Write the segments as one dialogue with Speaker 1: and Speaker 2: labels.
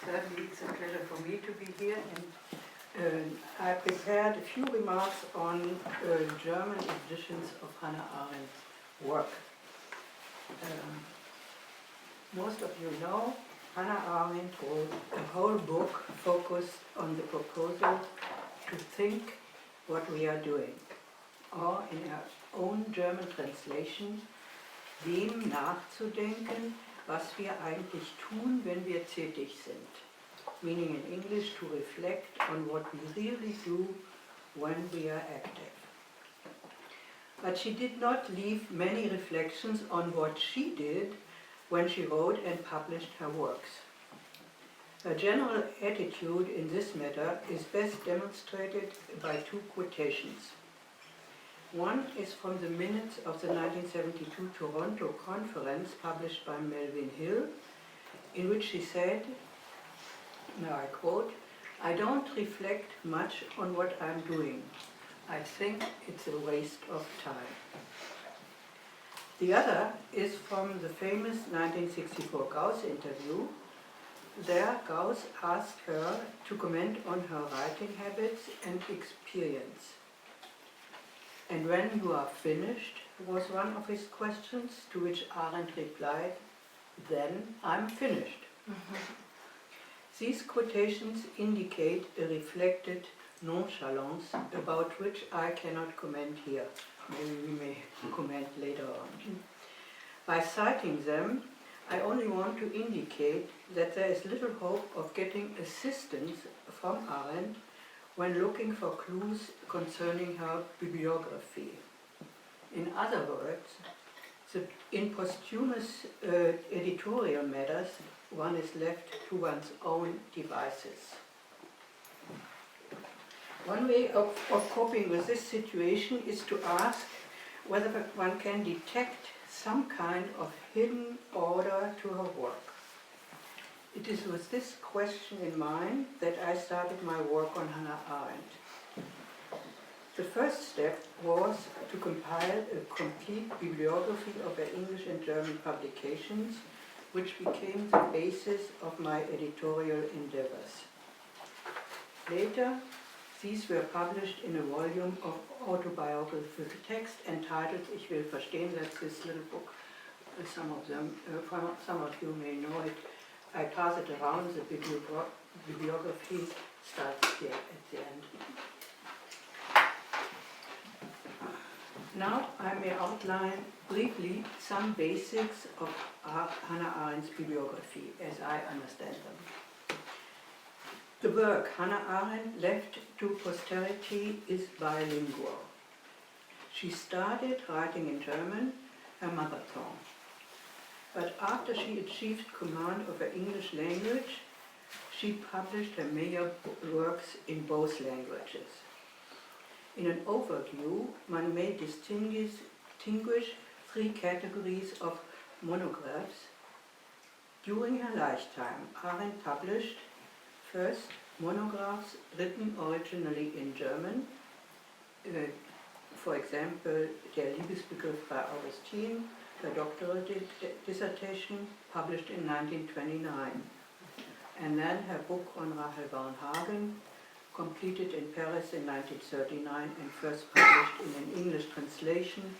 Speaker 1: Certainly, it's a pleasure for me to be here, and I prepared a few remarks on German editions of Hannah Arendt's work. Most of you know Hannah Arendt wrote a whole book focused on the proposal to think what we are doing, or in her own German translation, dem nachzudenken, was wir eigentlich tun, wenn wir tätig sind, meaning in English, to reflect on what we really do when we are active. But she did not leave many reflections on what she did when she wrote and published her works. Her general attitude in this matter is best demonstrated by two quotations. One is from the minutes of the 1972 Toronto conference published by Melvin Hill, in which she said, now I quote, "I don't reflect much on what I'm doing. I think it's a waste of time." The other is from the famous 1964 Gauss interview. There, Gauss asked her to comment on her writing habits and experience. "And when you are finished," was one of his questions, to which Arendt replied, "Then I'm finished." These quotations indicate a reflected nonchalance about which I cannot comment here. Maybe we may comment later on. By citing them, I only want to indicate that there is little hope of getting assistance from Arendt when looking for clues concerning her bibliography. In other words, in posthumous editorial matters, one is left to one's own devices. One way of coping with this situation is to ask whether one can detect some kind of hidden order to her work. It is with this question in mind that I started my work on Hannah Arendt. The first step was to compile a complete bibliography of her English and German publications, which became the basis of my editorial endeavors. Later, these were published in a volume of autobiographical text entitled Ich will verstehen. That's this little book. Some of you may know it. I pass it around. The bibliography starts here at the end. Now I may outline briefly some basics of Hannah Arendt's bibliography as I understand them. The work Hannah Arendt left to posterity is bilingual. She started writing in German, her mother tongue. But after she achieved command of her English language, she published her major works in both languages. In an overview, one may distinguish three categories of monographs. During her lifetime, Arendt published first monographs written originally in German, for example, Der Liebesbegriff by Augustin, her doctoral dissertation, published in 1929, and then her book on Rachel Varnhagen, completed in Paris in 1939 and first published in an English translation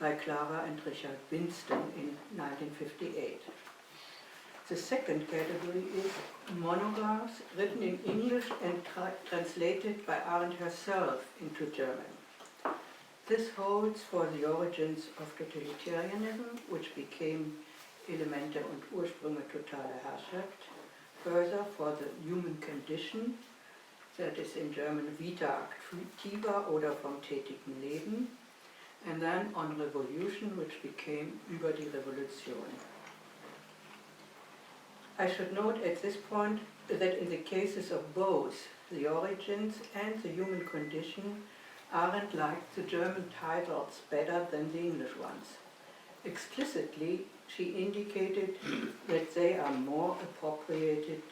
Speaker 1: by Clara and Richard Winston in 1958. The second category is monographs written in English and translated by Arendt herself into German. This holds for the origins of totalitarianism, which became Elemente und Ursprünge totaler Herrschaft, further for the human condition, that is in German Vita Activa oder vom tätigen Leben, and then on revolution, which became Über die Revolution. I should note at this point that in the cases of both the origins and the human condition, Arendt liked the German titles better than the English ones. Explicitly, she indicated that they are more appropriate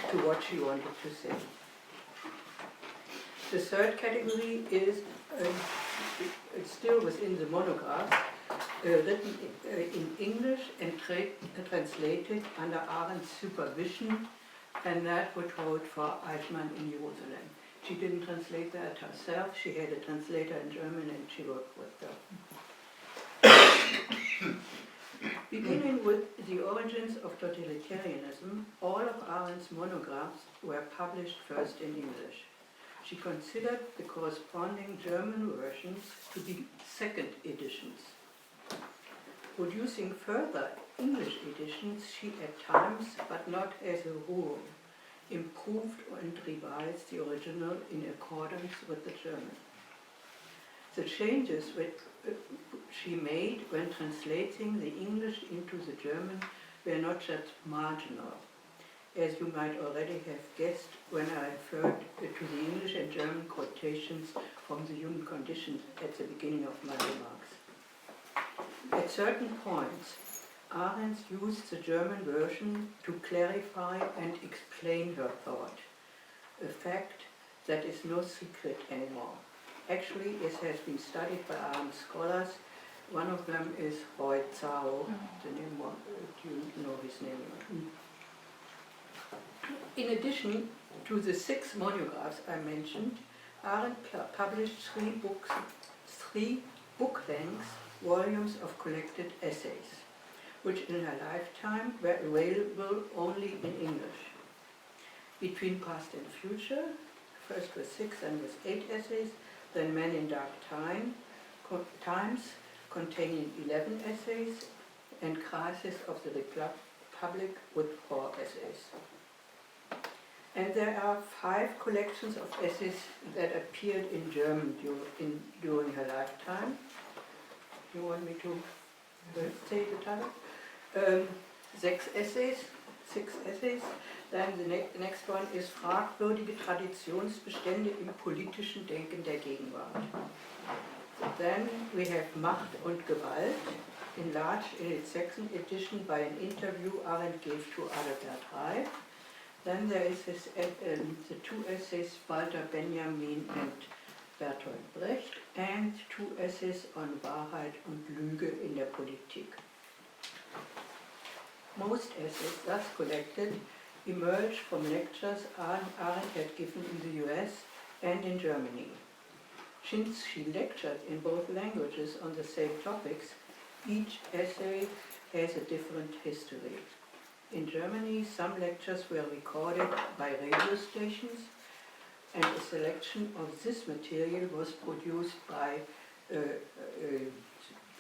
Speaker 1: to what she wanted to say. The third category is, still within the monograph, written in English and translated under Arendt's supervision, and that would hold for Eichmann in Jerusalem. She didn't translate that herself, she had a translator in German and she worked with her. Beginning with the origins of totalitarianism, all of Arendt's monographs were published first in English. She considered the corresponding German versions to be second editions. Producing further English editions, she at times, but not as a rule, improved and revised the original in accordance with the German. The changes she made when translating the English into the German were not just marginal, as you might already have guessed when I referred to the English and German quotations from the Human Condition at the beginning of my remarks. At certain points, Arendt used the German version to clarify and explain her thought, a fact that is no secret anymore. Actually, it has been studied by Arendt scholars. One of them is Roy Zhao, the name one, do you know his name? In addition to the 6 monographs I mentioned, Arendt published 3 book-length volumes of collected essays, which in her lifetime were available only in English. Between Past and Future, first with 6 and with 8 essays, then Men in Dark Times, containing 11 essays, and Crisis of the Republic with 4 essays. And there are 5 collections of essays that appeared in German during her lifetime. You want me to say the title? 6 essays. Then the next one is Fragwürdige Traditionsbestände im politischen Denken der Gegenwart. Then we have Macht und Gewalt, enlarged in its 2nd edition by an interview Arendt gave to Adalbert Reif. Then there is the 2 essays Walter Benjamin and Bertolt Brecht, and 2 essays on Wahrheit und Lüge in der Politik. Most essays thus collected emerged from lectures Arendt had given in the US and in Germany. Since she lectured in both languages on the same topics, each essay has a different history. In Germany, some lectures were recorded by radio stations, and a selection of this material was produced by a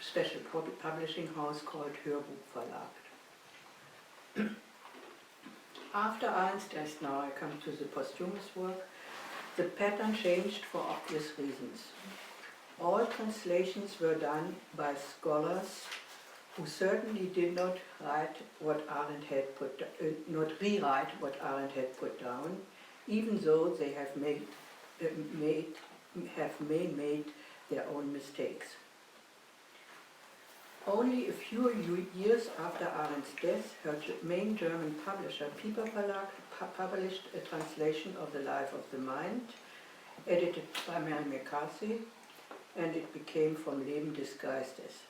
Speaker 1: special publishing house called Hörbuch Verlag. After Arendt's death, now I come to the posthumous work, the pattern changed for obvious reasons. All translations were done by scholars who certainly did not write what Arendt had not rewrite what Arendt had put down, even though they have made their own mistakes. Only a few years after Arendt's death, her main German publisher, Piper Verlag, published a translation of The Life of the Mind, edited by Mary McCarthy, and it became Vom Leben disguised as.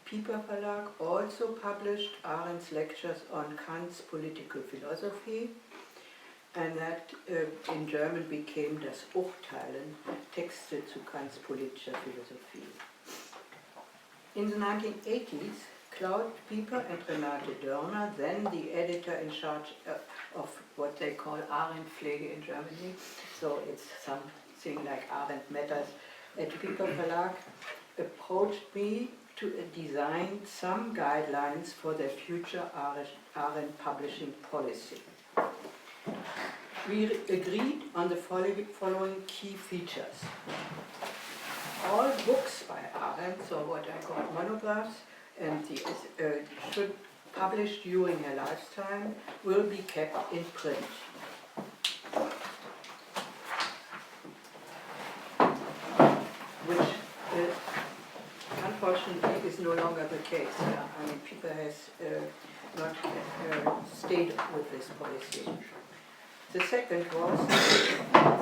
Speaker 1: Piper Verlag also published Arendt's lectures on Kant's political philosophy, and that in German became Das Urteilen, Texte zu Kants politischer Philosophie. In the 1980s, Claude Piper and Renate Dörner, then the editor in charge of what they call Arendt-Pflege in Germany, so it's something like Arendt Matters, at Piper Verlag, approached me to design some guidelines for their future Arendt publishing policy. We agreed on the following key features. All books by Arendt, so what I call monographs, and should published during her lifetime, will be kept in print. Which unfortunately is no longer the case. I mean, Piper has not stayed with this policy. The second was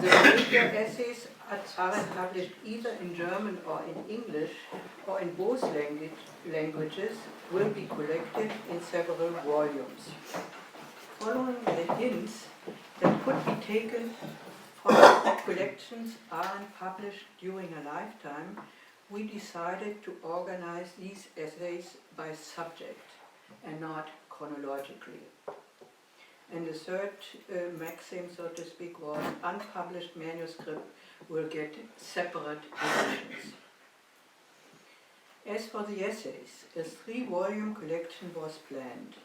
Speaker 1: the major essays Arendt published either in German or in English or in both languages will be collected in several volumes. Following the hints that could be taken from collections Arendt published during her lifetime, we decided to organize these essays by subject and not chronologically. And the third maxim, so to speak, was unpublished manuscript will get separate editions. As for the essays, a 3-volume collection was planned.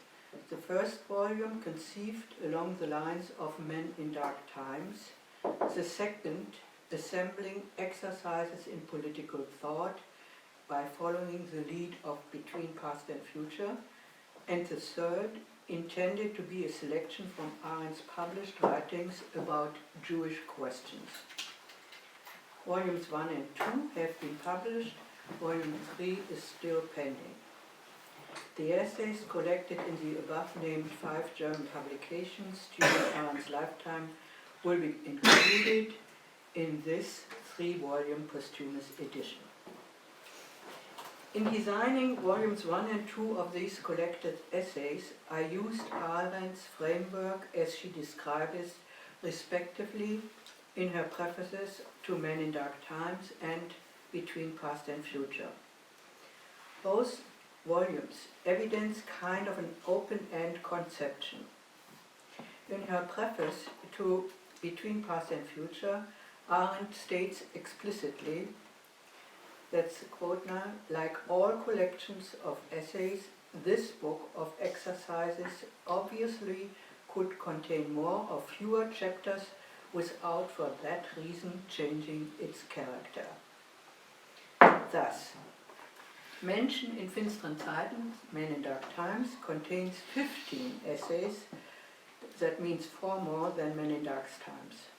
Speaker 1: The first volume conceived along the lines of Men in Dark Times, the second assembling exercises in political thought by following the lead of Between Past and Future, and the third intended to be a selection from Arendt's published writings about Jewish questions. Volumes 1 and 2 have been published, volume 3 is still pending. The essays collected in the above-named 5 German publications during Arendt's lifetime will be included in this 3-volume posthumous edition. In designing volumes 1 and 2 of these collected essays, I used Arendt's framework as she described it respectively in her prefaces to Men in Dark Times and Between Past and Future. Both volumes evidence kind of an open-end conception. In her preface to Between Past and Future, Arendt states explicitly, that's a quote now, like all collections of essays, this book of exercises obviously could contain more or fewer chapters without for that reason changing its character. Thus, Menschen in finsteren Zeiten, Men in Dark Times, contains 15 essays, that means 4 more than Men in Dark Times.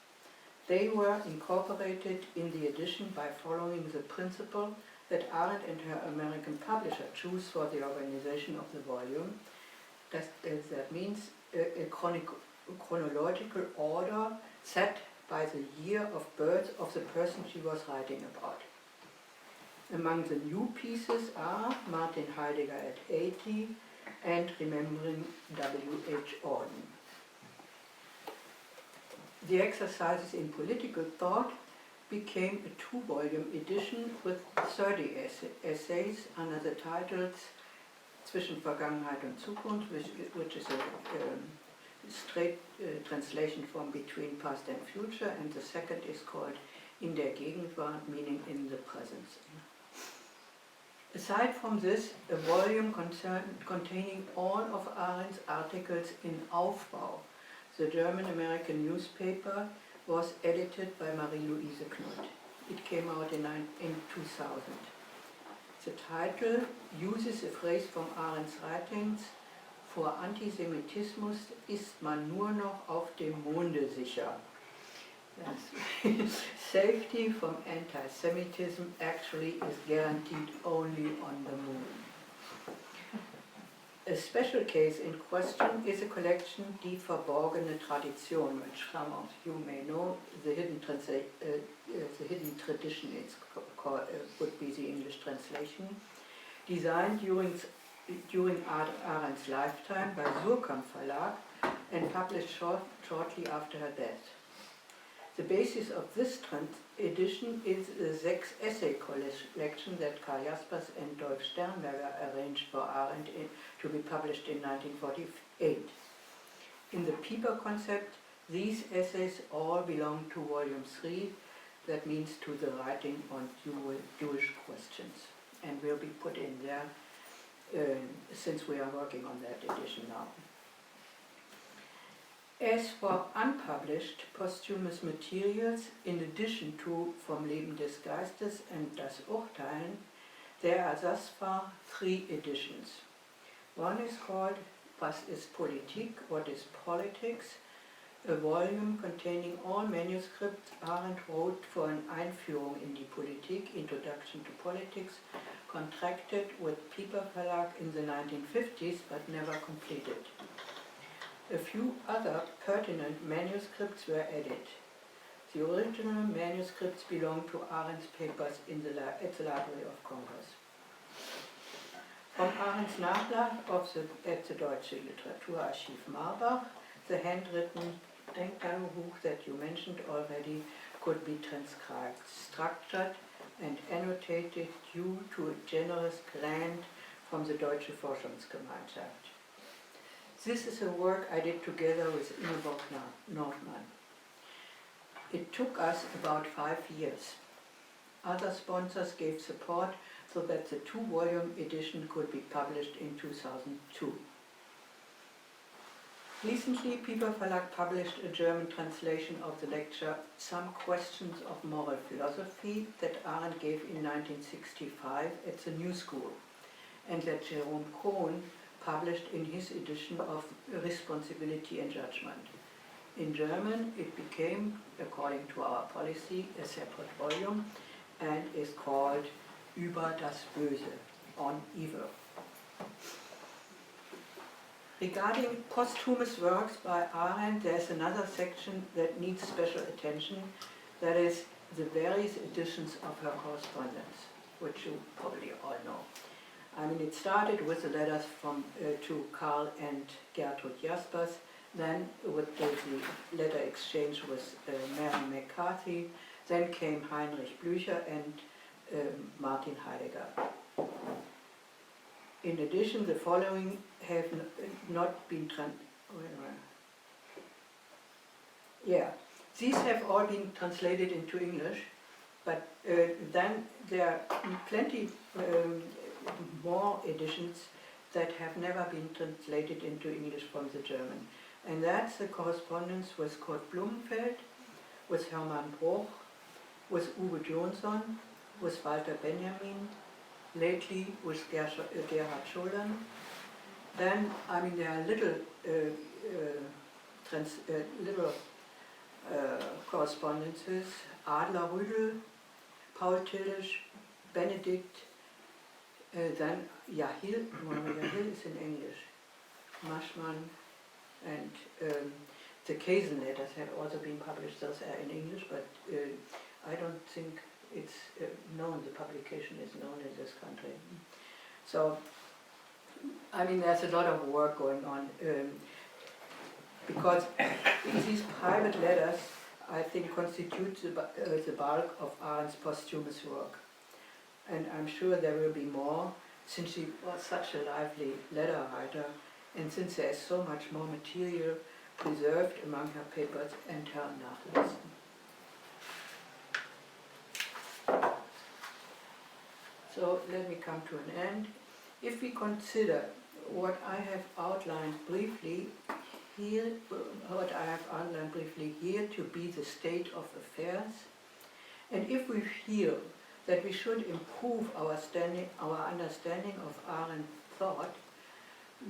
Speaker 1: They were incorporated in the edition by following the principle that Arendt and her American publisher choose for the organization of the volume. That means a chronological order set by the year of birth of the person she was writing about. Among the new pieces are Martin Heidegger at 80 and Remembering W.H. Auden. The exercises in political thought became a 2-volume edition with 30 essays under the titles Zwischen Vergangenheit und Zukunft, which is a straight translation from Between Past and Future, and the second is called In der Gegenwart, meaning in the present. Aside from this, a volume containing all of Arendt's articles in Aufbau, the German-American newspaper, was edited by Marie-Louise Knut. It came out in 2000. The title uses a phrase from Arendt's writings: Vor Antisemitismus ist man nur noch auf dem Monde sicher. Safety from anti-Semitism actually is guaranteed only on the moon. A special case in question is a collection Die verborgene Tradition, which some of you may know, the hidden tradition would be the English translation, designed during Arendt's lifetime by Surkamp Verlag and published shortly after her death. The basis of this edition is the 6 essay collection that Karl Jaspers and Dolf Sternberger arranged for Arendt to be published in 1948. In the Pieper concept, these essays all belong to volume 3, that means to the writing on Jewish questions, and will be put in there since we are working on that edition now. As for unpublished posthumous materials, in addition to Vom Leben des Geistes and Das Urteilen, there are thus far 3 editions. One is called Was ist Politik? What is Politics? A volume containing all manuscripts Arendt wrote for an Einführung in die Politik, Introduction to Politics, contracted with Pieper Verlag in the 1950s but never completed. A few other pertinent manuscripts were added. The original manuscripts belong to Arendt's papers at the Library of Congress. From Arendt's Nachlass at the Deutsche Literaturarchiv Marbach, the handwritten Denktagebuch that you mentioned already could be transcribed, structured and annotated due to a generous grant from the Deutsche Forschungsgemeinschaft. This is a work I did together with Ingeborg Nordmann. It took us about 5 years. Other sponsors gave support so that the 2-volume edition could be published in 2002. Recently, Piper Verlag published a German translation of the lecture Some Questions of Moral Philosophy that Arendt gave in 1965 at the New School, and that Jerome Cohn published in his edition of Responsibility and Judgment. In German, it became, according to our policy, a separate volume and is called Über das Böse, on evil. Regarding posthumous works by Arendt, there is another section that needs special attention, that is the various editions of her correspondence, which you probably all know. I mean, it started with the letters to Karl and Gertrud Jaspers, then with the letter exchange with Mary McCarthy, then came Heinrich Blücher and Martin Heidegger. In addition, the following have not been these have all been translated into English, but then there are plenty more editions that have never been translated into English from the German. And that's the correspondence with Kurt Blumenfeld, with Hermann Bruch, with Uwe Jonsson, with Walter Benjamin, lately with Gerhard Scholem. Then, I mean, there are little correspondences, Adler Rüdel, Paul Tillich, Benedict, then Yahil is in English, Maschmann, and the Kaysen letters have also been published. Those are in English, but I don't think it's known, the publication is known in this country. So, I mean, there's a lot of work going on, because these private letters, I think, constitute the bulk of Arendt's posthumous work. And I'm sure there will be more, since she was such a lively letter writer, and since there is so much more material preserved among her papers and her Nachlass. So let me come to an end. If we consider what I have outlined briefly here, to be the state of affairs, and if we feel that we should improve our understanding of Arendt thought,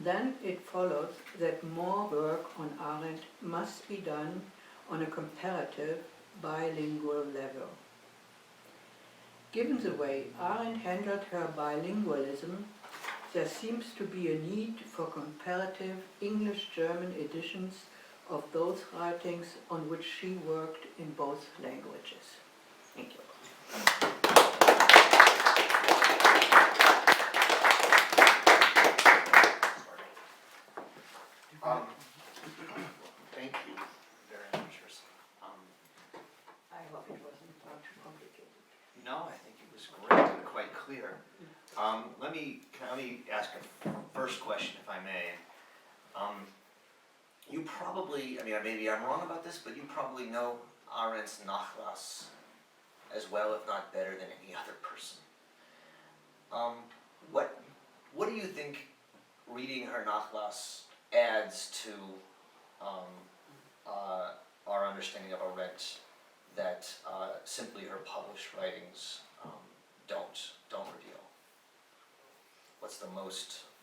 Speaker 1: then it follows that more work on Arendt must be done on a comparative bilingual level. Given the way Arendt handled her bilingualism, there seems to be a need for comparative English-German editions of those writings on which she worked in both languages. Thank you.
Speaker 2: Thank you very much, Ursula.
Speaker 1: I hope it wasn't too complicated.
Speaker 2: No, I think it was great and quite clear. Let me ask a first question, if I may. You probably, I mean, maybe I'm wrong about this, but you probably know Arendt's Nachlass as well, if not better, than any other person. What do you think reading her Nachlass adds to our understanding of Arendt that simply her published writings don't reveal?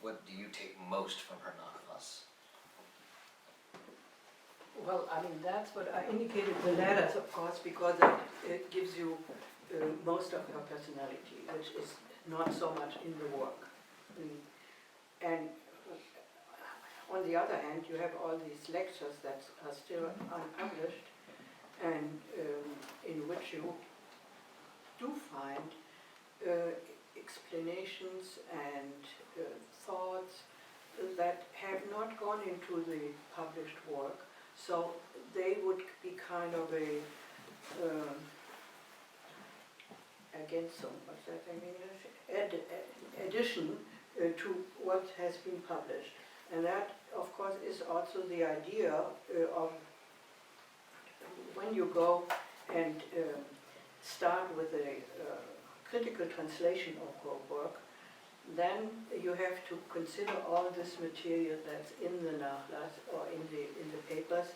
Speaker 2: What do you take most from her Nachlass?
Speaker 1: Well, I mean, that's what I indicated, the letters, of course, because it gives you most of her personality, which is not so much in the work. And on the other hand, you have all these lectures that are still unpublished, and in which you do find explanations and thoughts that have not gone into the published work, so they would be kind of a what's that in English? Addition to what has been published. And that, of course, is also the idea of when you go and start with a critical translation of your work, then you have to consider all this material that's in the Nachlass or in the papers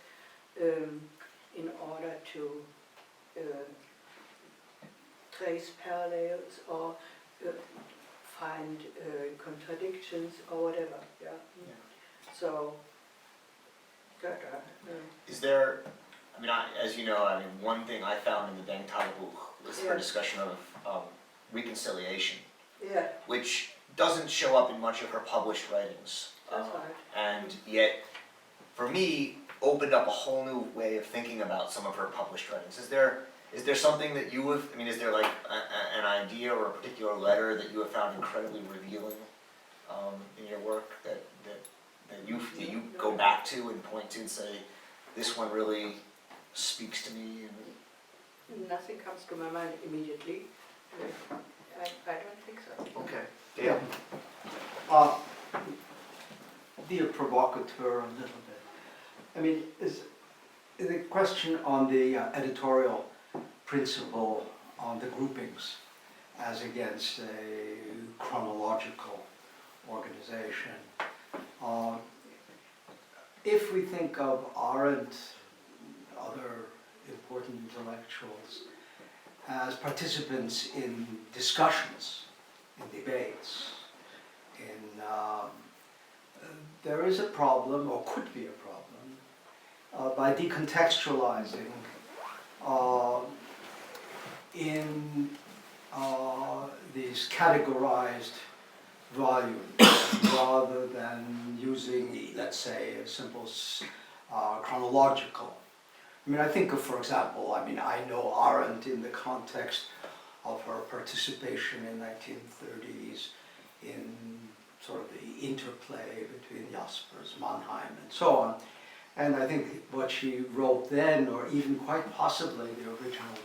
Speaker 1: in order to trace parallels or find contradictions or whatever. Yeah. So,
Speaker 2: is there, I mean, as you know, one thing I found in the Denktagebuch was her discussion of reconciliation, which doesn't show up in much of her published writings.
Speaker 1: That's right.
Speaker 2: And yet, for me, opened up a whole new way of thinking about some of her published writings. Is there something that you have, is there like an idea or a particular letter that you have found incredibly revealing in your work that you go back to and point to and say, this one really speaks to me?
Speaker 1: Nothing comes to my mind immediately. I don't think so.
Speaker 2: Okay. Yeah.
Speaker 3: Be a provocateur a little bit. Is the question on the editorial principle on the groupings as against a chronological organization. If we think of Arendt, other important intellectuals, as participants in discussions, in debates, there is a problem, or could be a problem, by decontextualizing in these categorized volumes rather than using, let's say, a simple chronological. I think of, for example, I know Arendt in the context of her participation in 1930s in sort of the interplay between Jaspers, Mannheim, and so on. And I think what she wrote then, or even quite possibly the original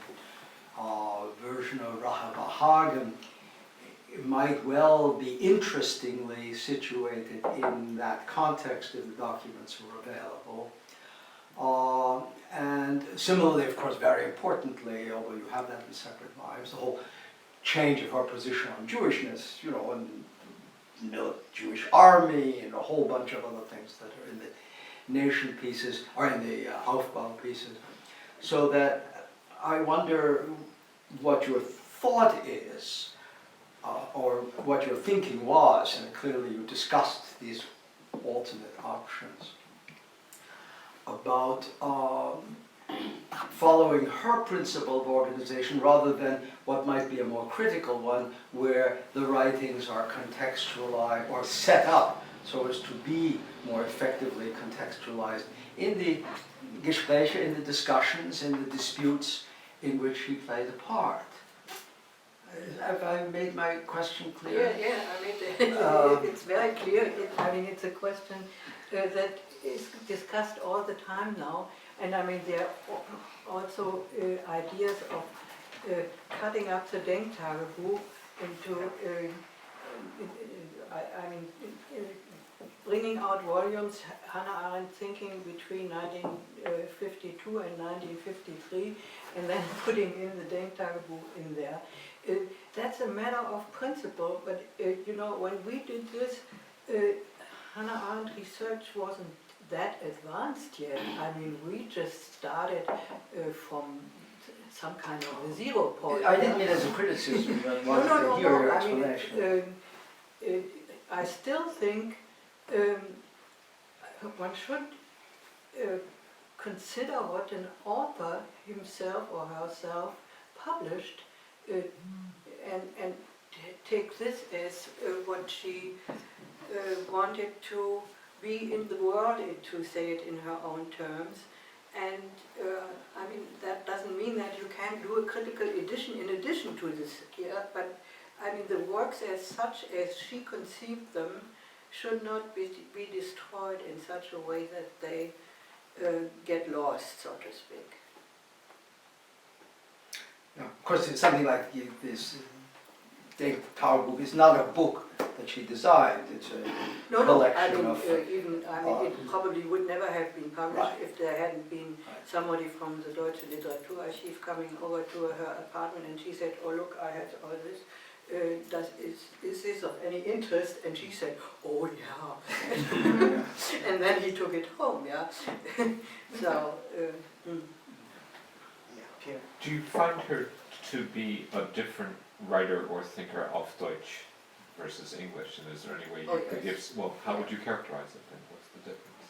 Speaker 3: version of Rahel Hagen, might well be interestingly situated in that context if the documents were available. And similarly, of course, very importantly, although you have that in separate volumes, the whole change of her position on Jewishness, and the Jewish army and a whole bunch of other things that are in the nation pieces, or in the Aufbau pieces. So that I wonder what your thought is, or what your thinking was, and clearly you discussed these alternate options, about following her principle of organization rather than what might be a more critical one, where the writings are contextualized or set up so as to be more effectively contextualized in the Gespräche, in the discussions, in the disputes in which she played a part. Have I made my question clear?
Speaker 1: Yeah, it's very clear. It's a question that is discussed all the time now, and there are also ideas of cutting up the Denktagebuch into, bringing out volumes, Hannah Arendt thinking between 1952 and 1953, and then putting in the Denktagebuch in there. That's a matter of principle, but when we did this, Hannah Arendt research wasn't that advanced yet. We just started from some kind of a 0 point.
Speaker 3: I didn't mean as a criticism, but I wanted to hear your explanation.
Speaker 1: I still think one should consider what an author himself or herself published and take this as what she wanted to be in the world, to say it in her own terms. And I mean, that doesn't mean that you can't do a critical edition in addition to this here, but I mean, the works as such as she conceived them should not be destroyed in such a way that they get lost, so to speak.
Speaker 3: Yeah, of course, it's something like this Denktagebuch is not a book that she designed, it's a collection of...
Speaker 1: it probably would never have been published
Speaker 3: Right.
Speaker 1: if there hadn't been
Speaker 3: Right.
Speaker 1: somebody from the Deutsche Literaturarchiv coming over to her apartment, and she said, oh look, I have all this. Is this of any interest? And she said, oh yeah. And then he took it home, yeah. So,
Speaker 2: Pierre?
Speaker 4: Do you find her to be a different writer or thinker of Deutsch versus English? And is there any way you could give, well, how would you characterize it then? What's the difference?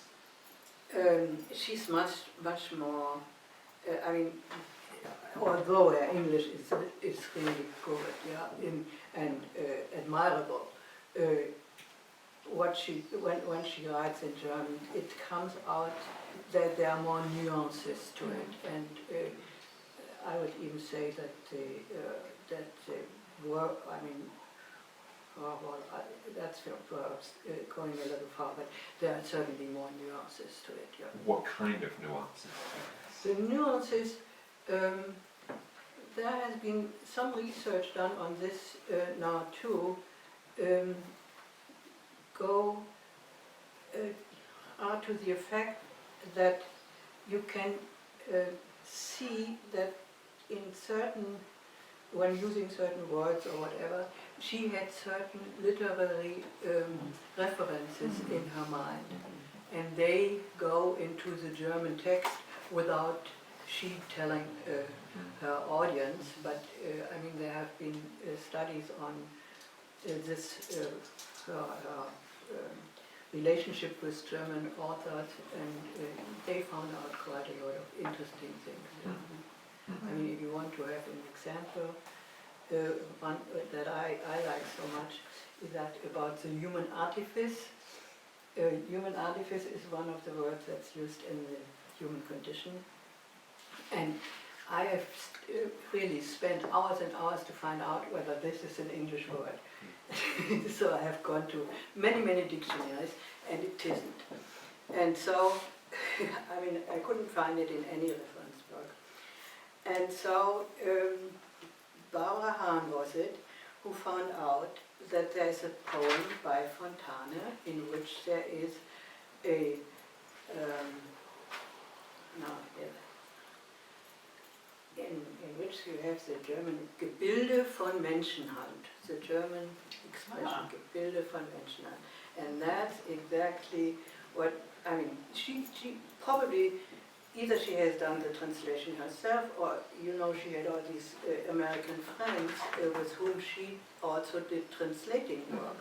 Speaker 1: she's much more, I mean, although her English is really good, yeah, and admirable, when she writes in German, it comes out that there are more nuances to it, and I would even say that the work, I mean, that's perhaps going a little far, but there are certainly more nuances to it. Yeah.
Speaker 4: What kind of nuances?
Speaker 1: The nuances, there has been some research done on this now too, are to the effect that you can see that in certain, when using certain words or whatever, she had certain literary references in her mind, and they go into the German text without she telling her audience, but I mean, there have been studies on this her relationship with German authors, and they found out quite a lot of interesting things. I mean, if you want to have an example, one that I like so much is that about the human artifice. Human artifice is one of the words that's used in the human condition. And I have really spent hours and hours to find out whether this is an English word. So I have gone to many, many dictionaries, and it isn't. And so, I mean, I couldn't find it in any reference book. And so, Barbara Hahn was it, who found out that there's a poem by Fontane in which there is a, in which you have the German Gebilde von Menschenhand, the German expression Gebilde von Menschenhand. And that's exactly what, I mean, she probably, either she has done the translation herself, or, you know, she had all these American friends with whom she also did translating work.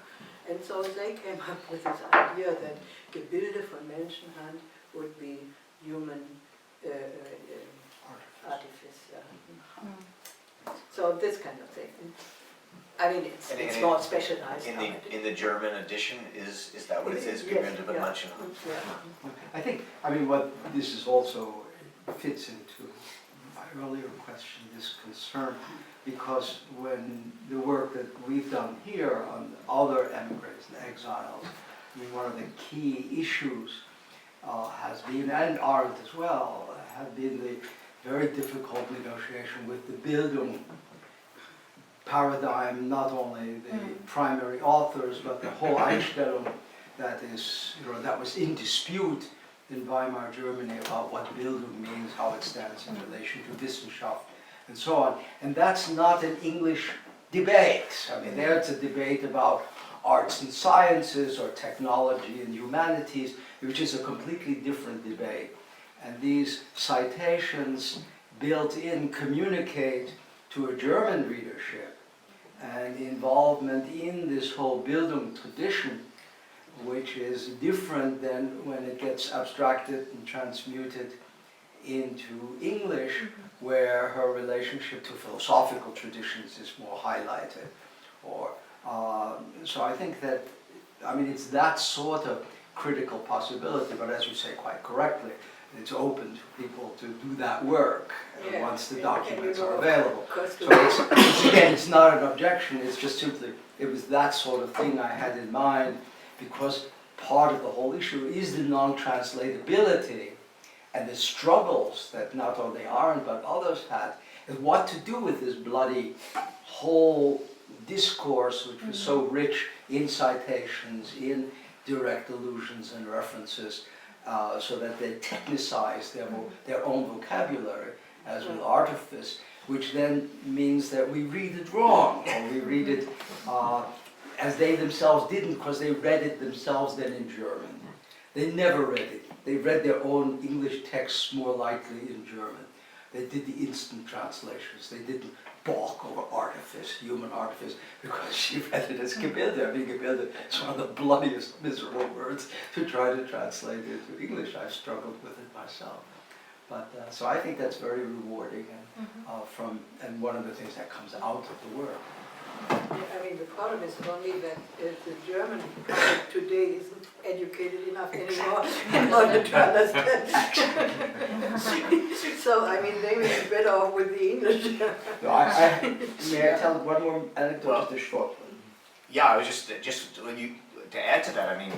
Speaker 1: And so they came up with this idea that Gebilde von Menschenhand would be human artifice. So this kind of thing. I mean, it's not specialized.
Speaker 2: In the German edition, is that what it says? Gebilde von Menschenhand.
Speaker 3: I think, I mean, what this is also fits into my earlier question, this concern, because when the work that we've done here on other emigres and exiles, I mean, one of the key issues has been, and Arendt as well, have been the very difficult negotiation with the Bildung paradigm, not only the primary authors, but the whole Einstellung that is, you know, that was in dispute in Weimar Germany about what Bildung means, how it stands in relation to Wissenschaft, and so on. And that's not an English debate. I mean, there's a debate about arts and sciences or technology and humanities, which is a completely different debate. And these citations built in communicate to a German readership and involvement in this whole Bildung tradition, which is different than when it gets abstracted and transmuted into English, where her relationship to philosophical traditions is more highlighted. Or so I think that, I mean, it's that sort of critical possibility, but as you say quite correctly, it's open to people to do that work
Speaker 1: Yeah.
Speaker 3: once the
Speaker 1: And
Speaker 3: documents
Speaker 1: you know,
Speaker 3: are available.
Speaker 1: of course,
Speaker 3: So again, it's not an objection, it's just simply, it was that sort of thing I had in mind, because part of the whole issue is the non-translatability and the struggles that not only Arendt but others had, and what to do with this bloody whole discourse, which was so rich in citations, in direct allusions and references, so that they technicized their own vocabulary, as with artifice, which then means that we read it wrong, or we read it as they themselves didn't, because they read it themselves then in German. They never read it. They read their own English texts more likely in German. They did the instant translations. They didn't balk over artifice, human artifice, because she read it as Gebilde. I mean, Gebilde is one of the bloodiest, miserable words to try to translate into English. I've struggled with it myself. But so I think that's very rewarding, and and one of the things that comes out of the work.
Speaker 1: Yeah, I mean, the problem is only that the German public today isn't educated enough anymore in order to understand. So, I mean, they would be better off with the English.
Speaker 3: No, may I tell one more anecdote,
Speaker 2: Well,
Speaker 3: just a short one?
Speaker 2: Yeah, I was just when you, to add to that, I mean,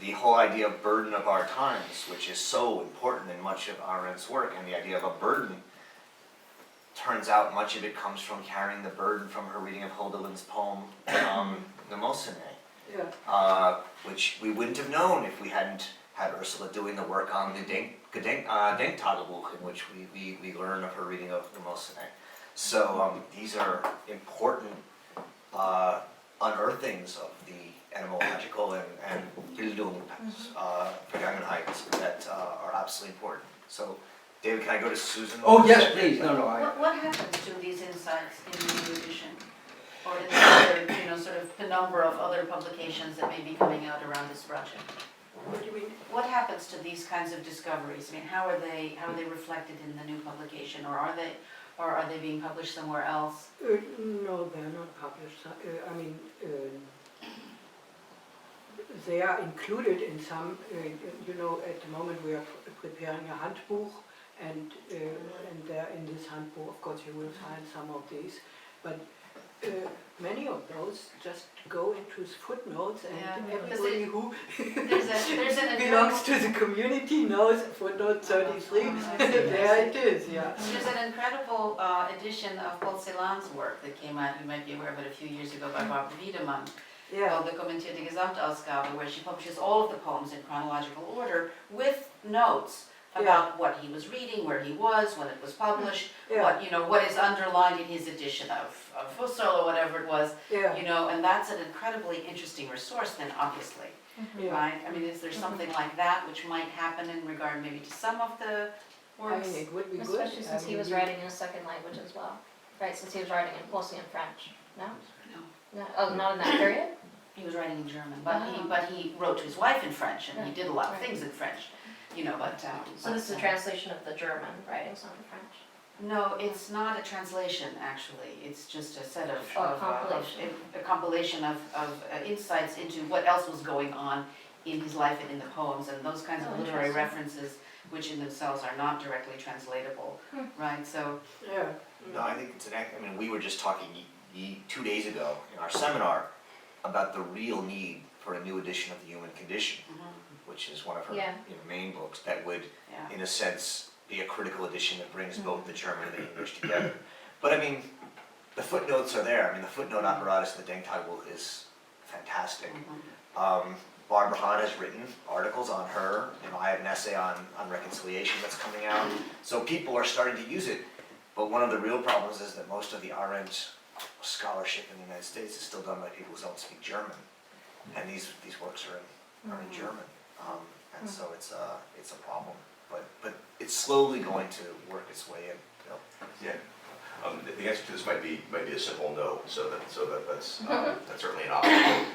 Speaker 2: the whole idea of burden of our times, which is so important in much of Arendt's work, and the idea of a burden, turns out much of it comes from carrying the burden from her reading of Holderlin's poem, Mnemosyne, which we wouldn't have known if we hadn't had Ursula doing the work on the Denktagebuch, in which we learn of her reading of Mnemosyne. So these are important unearthings of the etymological and Bildung, Vergangenheit, that are absolutely important. So, David, can I go to Susan?
Speaker 3: Oh, yes, please. No,
Speaker 5: What happens to these insights in the new edition? Or in the other, sort of penumbra of other publications that may be coming out around this project?
Speaker 1: What do you mean?
Speaker 5: What happens to these kinds of discoveries? I mean, how are they reflected in the new publication, or are they being published somewhere else?
Speaker 1: No, they're not published. I mean, they are included in some, at the moment we are preparing a handbook, and there in this handbook, of course, you will find some of these, but many of those just go into footnotes, and everybody who
Speaker 5: There's an
Speaker 1: belongs to the community knows footnote 33. There it is, yeah.
Speaker 5: There's an incredible edition of Paul Celan's work that came out, you might be aware of it, a few years ago by Barbara Wiedemann, called the Kommentierte Gesamtausgabe, where she publishes all of the poems in chronological order with notes about what he was reading, where he was, when it was published, what is underlined in his edition of Husserl or whatever it was, and that's an incredibly interesting resource then, obviously, right? I mean, is there something like that which might happen in regard maybe to some of the works?
Speaker 1: I mean, it would be good.
Speaker 6: Especially since he was writing in a second language as well, right? Since he was writing mostly in French. No?
Speaker 5: No.
Speaker 6: No. Oh, not in that period?
Speaker 5: He was writing in German, but he wrote to his wife in French, and he did a lot of things in French, but...
Speaker 6: So this is a translation of the German writings onto French?
Speaker 5: No, it's not a translation, actually. It's just a set of...
Speaker 6: compilation.
Speaker 5: A compilation of insights into what else was going on in his life and in the poems, and those kinds of literary references, which in themselves are not directly translatable, right? So...
Speaker 1: Yeah.
Speaker 2: No, I think we were just talking 2 days ago in our seminar about the real need for a new edition of The Human Condition, which is one of her main books that would, in a sense, be a critical edition that brings both the German and the English together. But I mean, the footnotes are there. I mean, the footnote apparatus in the Denktagebuch is fantastic. Barbara Hahn has written articles on her. I have an essay on reconciliation that's coming out. So people are starting to use it. But one of the real problems is that most of the Arendt scholarship in the United States is still done by people who don't speak German. And these works are in German. And so it's a problem. But it's slowly going to work its way in.
Speaker 7: Yeah. The answer to this might be a simple no. So that's certainly an option.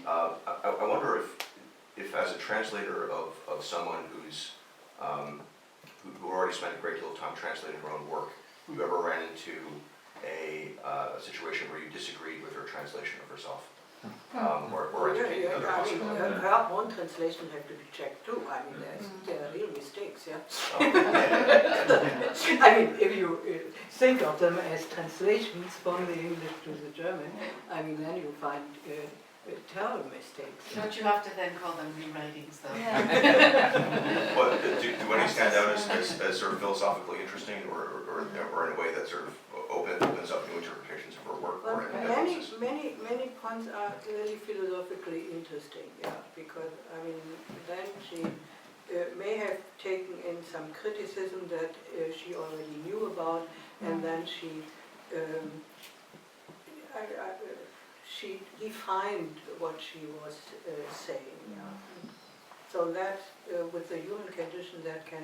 Speaker 7: I wonder if as a translator of someone who already spent a great deal of time translating her own work, you ever ran into a situation where you disagreed with her translation of herself? or educating other
Speaker 1: I mean,
Speaker 7: possible.
Speaker 1: her own translation have to be checked too. I mean, there are real mistakes, yeah. I mean, if you think of them as translations from the English to the German, I mean, then you find terrible mistakes.
Speaker 5: Don't you have to then call them rewritings though?
Speaker 7: Well, do any stand out as sort of philosophically interesting, or in a way that sort of opens up new interpretations of her work?
Speaker 1: Well,
Speaker 7: Or any
Speaker 1: many points are really philosophically interesting, yeah, because, I mean, then she may have taken in some criticism that she already knew about, and then she defined what she was saying, yeah. So that, with the human condition, that can,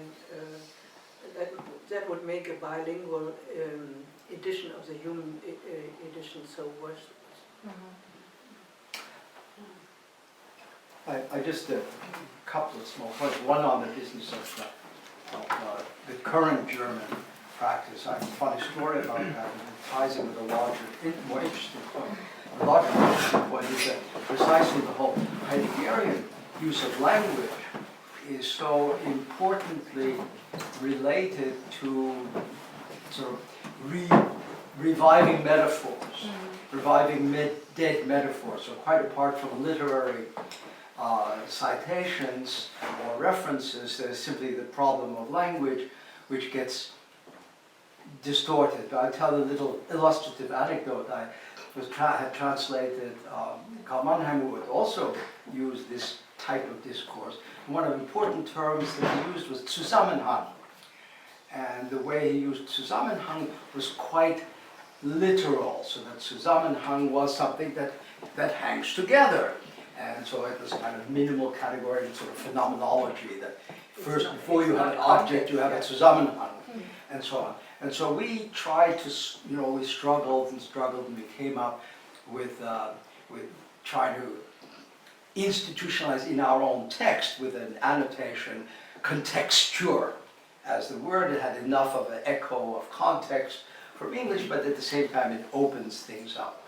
Speaker 1: that would make a bilingual edition of the human edition so worthless.
Speaker 3: I just a couple of small points. One on the business of the current German practice. I have a funny story about that, and it ties in with a larger, more interesting point. The larger interesting point is that precisely the whole Heideggerian use of language is so importantly related to sort of reviving metaphors, reviving dead metaphors. So quite apart from literary citations or references, there's simply the problem of language, which gets distorted. I'll tell a little illustrative anecdote. I had translated Karl Mannheim, who would also use this type of discourse. And one of the important terms that he used was Zusammenhang. And the way he used Zusammenhang was quite literal, so that Zusammenhang was something that hangs together. And so it was kind of minimal category, sort of phenomenology, that first, before you have an object, you have a Zusammenhang, and so on. And so we tried to, we struggled, and we came up with trying to institutionalize in our own text with an annotation, contexture, as the word. It had enough of an echo of context from English, but at the same time it opens things up.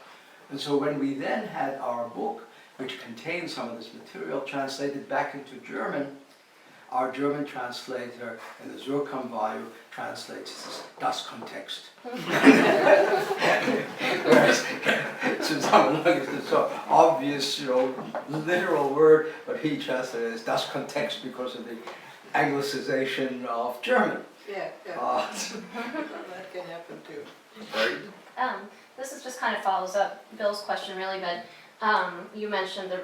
Speaker 3: And so when we then had our book, which contained some of this material, translated back into German, our German translator in the Surkamp translates this das Kontext. Whereas Zusammenhang is so obvious, literal word, but he translated as das Kontext because of the anglicization of German.
Speaker 1: Yeah, that can happen too.
Speaker 6: This is just kind of follows up Bill's question really, but you mentioned the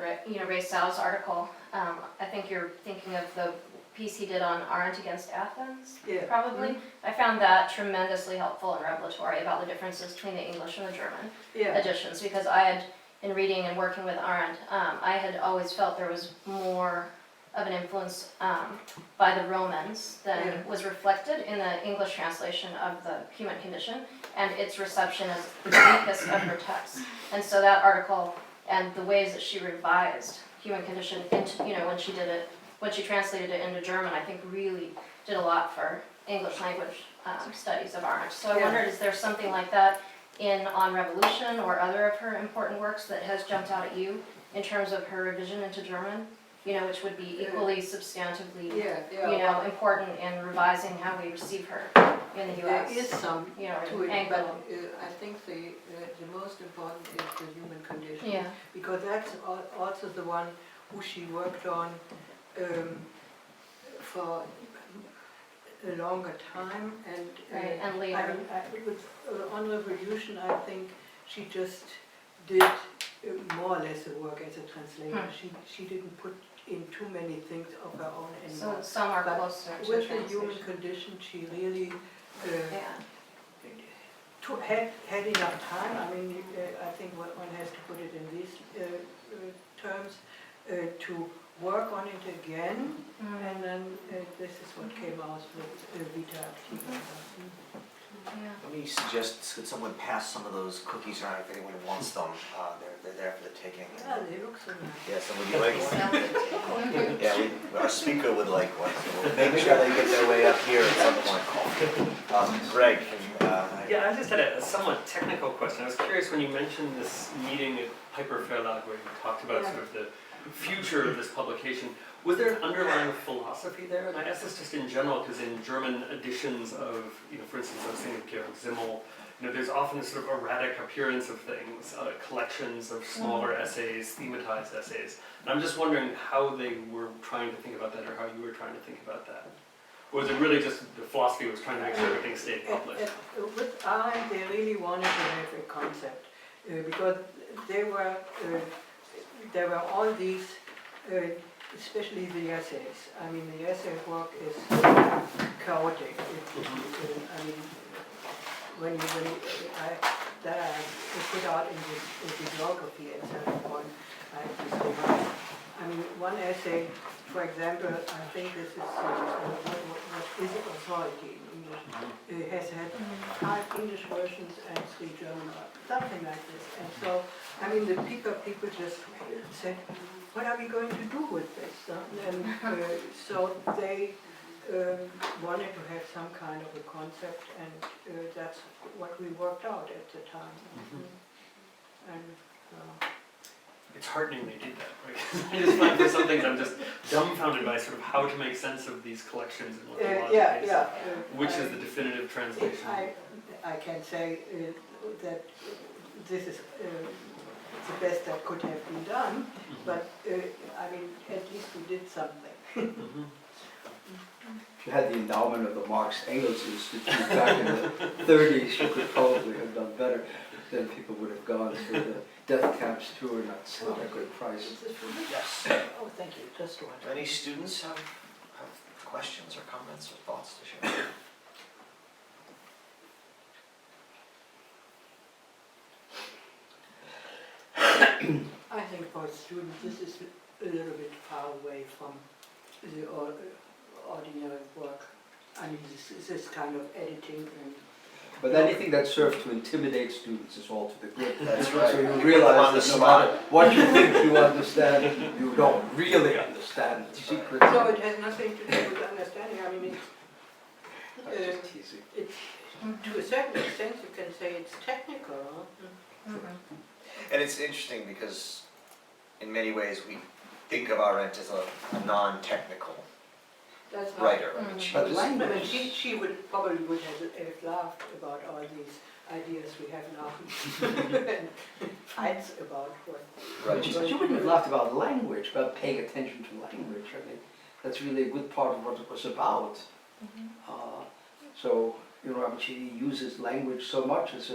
Speaker 6: Ray Sau's article. I think you're thinking of the piece he did on Arendt against Athens, probably. I found that tremendously helpful and revelatory about the differences between the English and the German editions, because I had, in reading and working with Arendt, I had always felt there was more of an influence by the Romans than was reflected in the English translation of the Human Condition and its reception as the weakest of her texts. And so that article and the ways that she revised Human Condition into, when she translated it into German, I think really did a lot for English language studies of Arendt. So I wondered, is there something like that in On Revolution or other of her important works that has jumped out at you in terms of her revision into German? Which would be equally substantively, important in revising how we receive her in the U.S.
Speaker 1: There is some to it, but I think the most important is the Human Condition, because that's also the one who she worked on for a longer time,
Speaker 6: and later.
Speaker 1: On Revolution, I think she just did more or less the work as a translator. She didn't put in too many things of her own anymore.
Speaker 6: So some are closer to
Speaker 1: with
Speaker 6: translation.
Speaker 1: the Human Condition, she really had enough time. I mean, I think one has to put it in these terms, to work on it again, and then this is what came out with Vita Activa.
Speaker 2: Let me suggest, could someone pass some of those cookies around if anyone wants them? They're there for the taking.
Speaker 1: Yeah, they look so nice.
Speaker 2: Yeah, so would you like one?
Speaker 5: Sounds good.
Speaker 2: Yeah, our speaker would like one, so we'll make sure they get their way up here at some point. Greg, can you,
Speaker 8: Yeah, I just had a somewhat technical question. I was curious when you mentioned this meeting at Piper Fairlad where you talked about sort of the future of this publication. Was there an underlying philosophy there? And I ask this just in general because in German editions of, for instance, I was thinking of Georg Simmel, there's often this sort of erratic appearance of things, collections of smaller essays, thematized essays. And I'm just wondering how they were trying to think about that or how you were trying to think about that. Or was it really just the philosophy was trying to make sure everything stayed published?
Speaker 1: With Arendt, they really wanted to have a concept because there were all these, especially the essays. I mean, the essay work is chaotic. When I put out in the bibliography at certain point, I have to say, I mean, one essay, for example, I think this is what is authority in English. It has had 5 English versions and 3 German, something like this. And so, I mean, the people just said, what are we going to do with this? And so they wanted to have some kind of a concept, and that's what we worked out at the time. And
Speaker 8: it's heartening they did that, right? I just find for some things I'm just dumbfounded by sort of how to make sense of these collections and what the logic is. Which is the definitive translation?
Speaker 1: I can say that this is the best that could have been done, but I mean, at least we did something.
Speaker 3: If you had the endowment of the Marx Engels Institute back in the 30s, you could probably have done better. Then people would have gone to the death camps tour and not sell at a good price.
Speaker 2: Yes.
Speaker 1: Oh, thank you. Just one.
Speaker 2: Do any students have questions or comments or thoughts to share?
Speaker 1: I think for students this is a little bit far away from the ordinary work. I mean, this kind of editing and...
Speaker 3: But anything that serves to intimidate students is all to the good.
Speaker 2: That's right.
Speaker 3: So you realize that no matter what you think you understand, you don't really understand the secret.
Speaker 1: So it has nothing to do with understanding. I mean,
Speaker 3: I'm just teasing.
Speaker 1: it's to a certain extent you can say it's technical. Huh?
Speaker 2: And it's interesting because in many ways we think of Arendt as a non-technical
Speaker 1: That's not,
Speaker 2: writer. I mean,
Speaker 3: But
Speaker 2: was-
Speaker 3: language-
Speaker 1: I mean, she would probably have laughed about all these ideas we have now and fights about what.
Speaker 2: Right.
Speaker 3: She wouldn't have laughed about language, about paying attention to language. I mean, that's really a good part of what it was about. So, I mean, she uses language so much as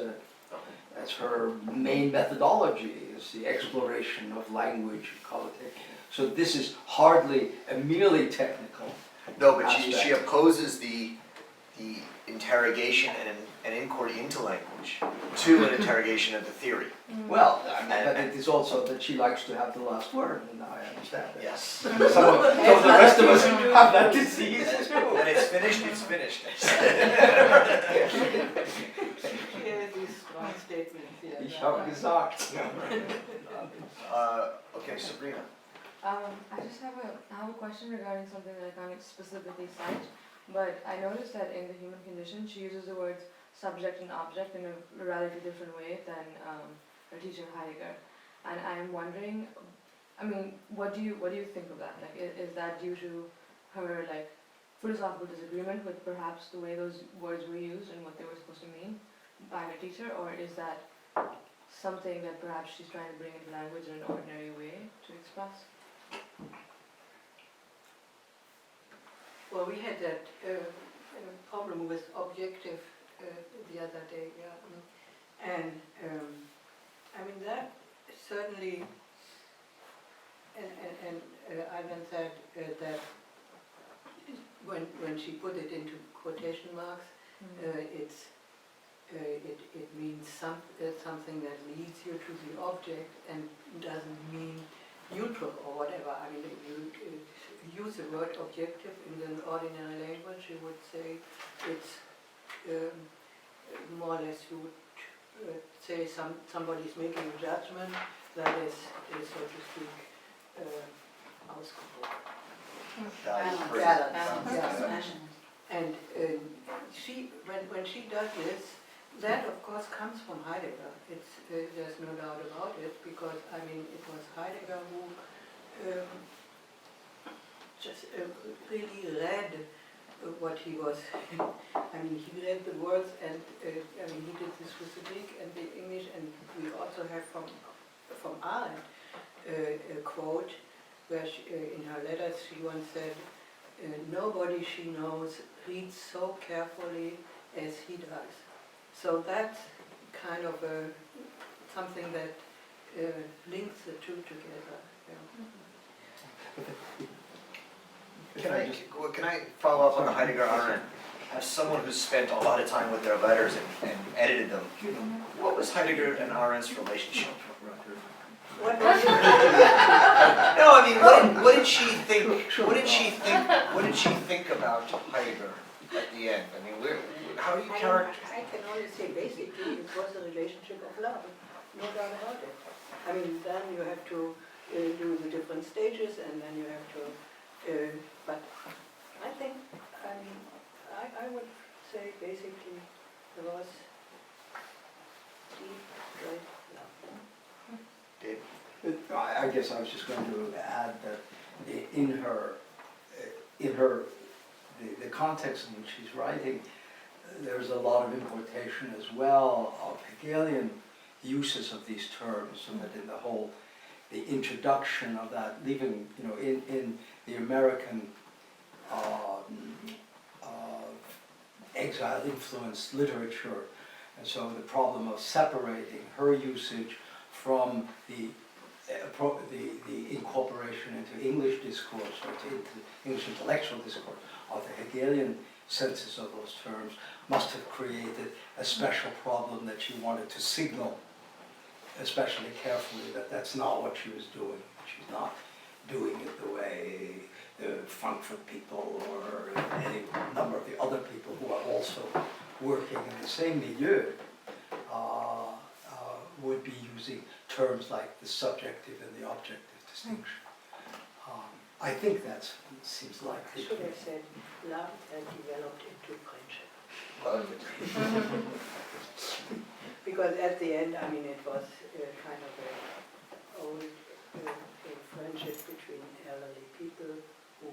Speaker 3: her main methodology, is the exploration of language and politics. So this is hardly a merely technical.
Speaker 2: No, but she
Speaker 3: aspect.
Speaker 2: opposes the interrogation and an inquiry into language to an interrogation of the theory.
Speaker 3: Well, I mean, but it is also that she likes to have the last word, and I understand that.
Speaker 2: Yes.
Speaker 3: Some of the rest of us have that disease too.
Speaker 2: When it's finished, it's finished.
Speaker 1: She has these strong statements. Yeah.
Speaker 3: Ich habe gesagt.
Speaker 2: Okay, Sabrina.
Speaker 9: I just have a question regarding something that I can't specifically cite, but I noticed that in The Human Condition she uses the words subject and object in a radically different way than her teacher Heidegger. And I'm wondering, I mean, what do you think of that? Like, is that due to her philosophical disagreement with perhaps the way those words were used and what they were supposed to mean by her teacher, or is that something that perhaps she's trying to bring into language in an ordinary way to express?
Speaker 1: Well, we had that problem with objective the other day, yeah. And I mean that certainly, and Ivan said that when she put it into quotation marks, it means something that leads you to the object and doesn't mean neutral or whatever. I mean, if you use the word objective in the ordinary language, you would say it's more or less you would say somebody's making a judgment that is so to speak,
Speaker 5: Balance.
Speaker 1: yeah. And she, when she does this, That of course comes from Heidegger. There's no doubt about it, because I mean it was Heidegger who just really read what he was. I mean he read the words, and I mean he did this with the Greek and the English, and we also have from Arendt a quote where she, in her letters she once said, "Nobody she knows reads so carefully as he does." So that's kind of something that links the two together. Yeah.
Speaker 2: Can I follow up on the Heidegger Arendt? As someone who's spent a lot of time with their letters and edited them, what was Heidegger and Arendt's relationship?
Speaker 1: What was it?
Speaker 2: No, I mean, what did she think? What did she think about Heidegger at the end? I mean, how do you characterize?
Speaker 1: I can only say basically it was a relationship of love, no doubt about it. I mean, then you have to do the different stages, and then you have to. But I think, I mean, I would say basically there was deep, great love.
Speaker 2: Dave?
Speaker 3: I guess I was just going to add that the context in which she's writing, there's a lot of importation as well of Hegelian uses of these terms, so that in the introduction of that, leaving, you know, in the American exile-influenced literature, and so the problem of separating her usage from the incorporation into English discourse, or into English intellectual discourse, of the Hegelian senses of those terms, must have created a special problem that she wanted to signal, especially carefully, that that's not what she was doing. She's not doing it the way the Frankfurt people or any number of the other people who are also working in the same milieu would be using terms like the subjective and the objective distinction. I think that seems
Speaker 1: I
Speaker 3: likely.
Speaker 1: should have said love that developed into friendship. Because at the end, I mean, it was kind of an old a friendship between elderly people who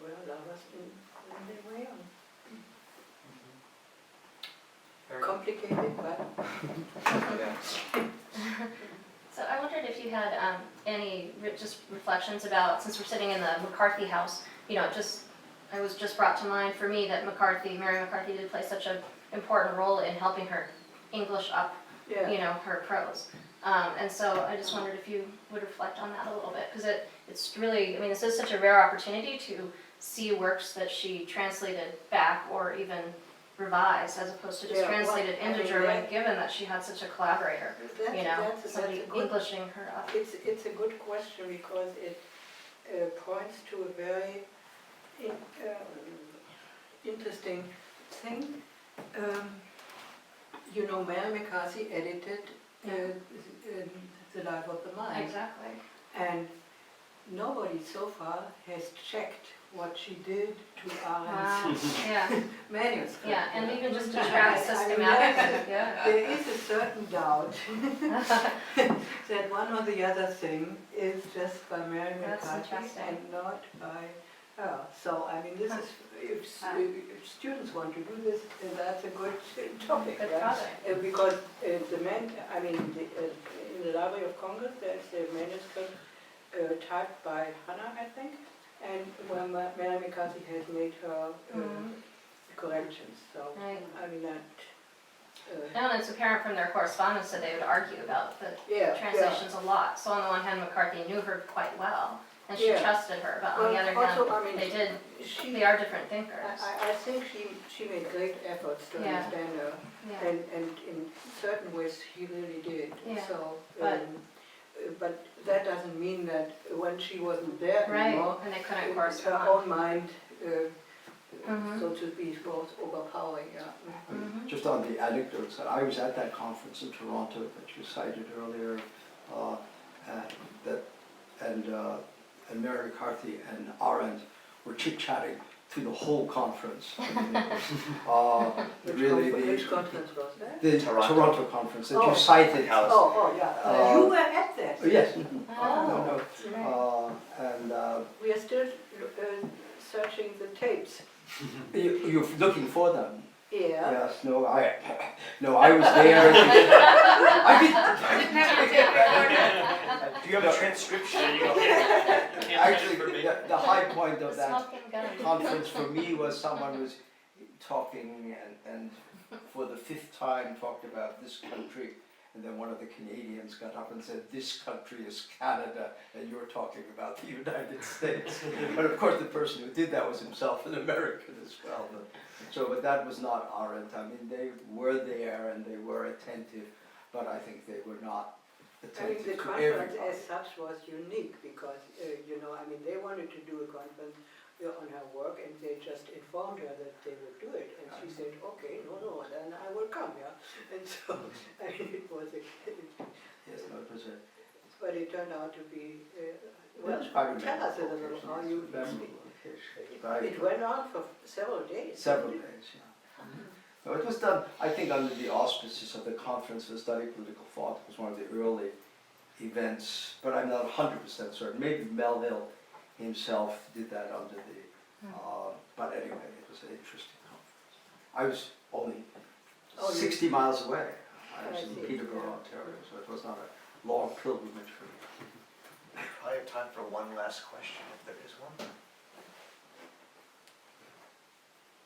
Speaker 1: were lovers in their way on. Complicated, but
Speaker 6: So I wondered if you had any just reflections about, since we're sitting in the McCarthy house, you know, it was just brought to mind for me that Mary McCarthy did play such an important role in helping her English up, you know, her prose. And so I just wondered if you would reflect on that a little bit, because it's really, I mean, this is such a rare opportunity to see works that she translated back or even revised, as opposed to just translated into German, given that she had such a collaborator, you know, somebody Englishing her up.
Speaker 1: It's a good question, because it points to a very interesting thing. You know, Mary McCarthy edited The Life of the Mind.
Speaker 6: Exactly.
Speaker 1: And nobody so far has checked what she did to Arendt's manuscript.
Speaker 6: Yeah, and even just to track systematically,
Speaker 1: There is a certain doubt that one or the other thing is just by Mary McCarthy and not by her. So, I mean, this is, if students want to do this, then that's a good topic,
Speaker 6: Good
Speaker 1: right?
Speaker 6: project.
Speaker 1: Because in the Library of Congress, there's a manuscript typed by Hannah, I think, and where Mary McCarthy has made her corrections. So,
Speaker 6: Right.
Speaker 1: I mean, that.
Speaker 6: And it's apparent from their correspondence that they would argue about the translations a lot. So on the one hand, McCarthy knew her quite well, and she trusted her, but on the other
Speaker 1: also,
Speaker 6: hand,
Speaker 1: I mean,
Speaker 6: they are different thinkers.
Speaker 1: I think she made great efforts to understand her,
Speaker 6: Yeah.
Speaker 1: and in certain ways she really did.
Speaker 6: Yeah.
Speaker 1: So,
Speaker 6: But-
Speaker 1: but that doesn't mean that when she wasn't there anymore,
Speaker 6: And they couldn't
Speaker 1: her
Speaker 6: correspond.
Speaker 1: own mind,
Speaker 6: Mhm.
Speaker 1: so to speak, was overpowering. Yeah.
Speaker 6: Mhm.
Speaker 3: Just on the anecdotes, I was at that conference in Toronto that you cited earlier, and Mary McCarthy and Arendt were chit-chatting through the whole conference. I mean,
Speaker 1: Which conference was that?
Speaker 3: the
Speaker 2: Toronto.
Speaker 3: Toronto conference that
Speaker 1: Oh.
Speaker 3: you cited.
Speaker 1: Oh, yeah. You were at that.
Speaker 3: Yes.
Speaker 1: Oh.
Speaker 3: And
Speaker 1: We are still searching the tapes.
Speaker 3: you're looking for them.
Speaker 1: Yeah.
Speaker 3: Yes. No, I was there. I didn't have to take record.
Speaker 2: Do you have a transcription?
Speaker 8: There you go.
Speaker 3: Actually, the high point of that
Speaker 6: Smoking gun.
Speaker 3: conference for me was someone was talking and for the 5th time talked about this country, and then one of the Canadians got up and said, "This country is Canada, and you're talking about the United States." But of course, the person who did that was himself an American as well. But that was not Arendt. I mean, they were there and they were attentive, but I think they were not
Speaker 1: I mean,
Speaker 3: attentive
Speaker 1: the
Speaker 3: to
Speaker 1: conference
Speaker 3: everybody.
Speaker 1: as such was unique because, they wanted to do a conference on her work and they just informed her that they would do it. And she said, okay, no, then I will come, yeah. And so, I mean, it was
Speaker 3: Yes, no, it was a
Speaker 1: but it turned out to be,
Speaker 3: tell
Speaker 1: us a little how you
Speaker 3: memorable occasion.
Speaker 1: It went on for several days.
Speaker 3: Several days, yeah. No, it was done, I think, under the auspices of the Conference for the Study of Political Thought. It was one of the early events, but I'm not 100% certain. Maybe Melville himself did that under the, but anyway, it was an interesting conference. I was only 60 miles away. I was in Peterborough, Ontario, so it was not a long pilgrimage for me.
Speaker 2: I have time for one last question, if there is one.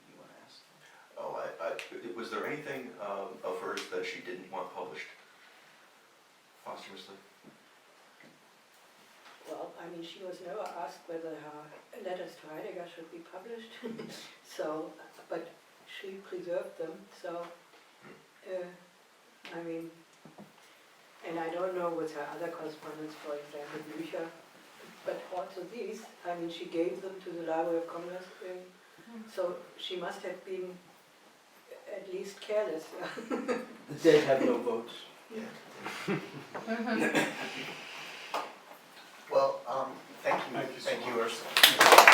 Speaker 2: You want to ask?
Speaker 7: Was there anything of hers that she didn't want published posthumously?
Speaker 1: Well, I mean, she was never asked whether her letters to Heidegger should be published. So, but she preserved them, so, I mean, and I don't know with her other correspondence, for example, Bücher, but also these, I mean, she gave them to the Library of Congress, so she must have been at least careless.
Speaker 3: The dead have no votes.
Speaker 2: Well, thank you, Ursula.